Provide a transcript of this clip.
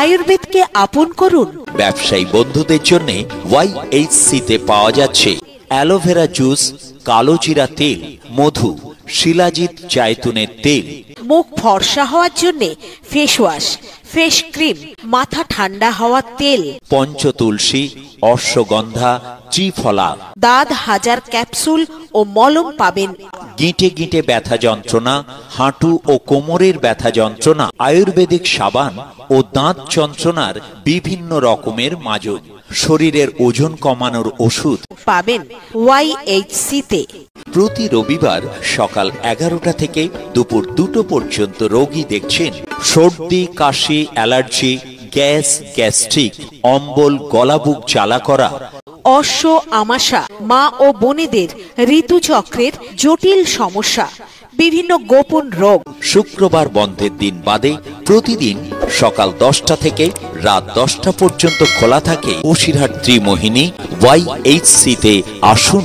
আয়ুর্বেদকে আপন করুন। ব্যবসায়ী বন্ধুদের জন্য YHC-তে পাওয়া যাচ্ছে অ্যালোভেরা জুস, কালোজিরা তেল, মধু, শিলাজিৎ জায়তুনের তেল। মুখ ফর্সা হওয়ার জন্য ফেস ওয়াশ, ফেস ক্রিম, মাথা ঠান্ডা হওয়ার তেল, পঞ্চতুলসী, অশ্বগন্ধা, ত্রিফলা। দাঁত হাজার ক্যাপসুল ও মলম পাবেন। গিঁটে গিঁটে ব্যথা যন্ত্রণা, হাঁটু ও কোমরের ব্যথা যন্ত্রণা, আয়ুর্বেদিক সাবান ও দাঁত যন্ত্রণার বিভিন্ন রকমের মাজক, শরীরের ওজন কমানোর ওষুধ পাবেন YHC-তে। প্রতি রবিবার সকাল 11টা থেকে দুপুর 2টো পর্যন্ত রোগী দেখছেন সর্দি, কাশি, অ্যালার্জি, গ্যাস, গ্যাস্ট্রিক, অম্বল, গলাবুক জ্বালা করা, অশ্ব আমাশা, মা ও বোনেদের ঋতুচক্রের জটিল সমস্যা, বিভিন্ন গোপন রোগ। শুক্রবার বন্ধের দিন বাদে প্রতিদিন সকাল 10টা থেকে রাত 10টা পর্যন্ত খোলা থাকে বসিরহাট ত্রিমোহিনী YHC-তে। আসুন।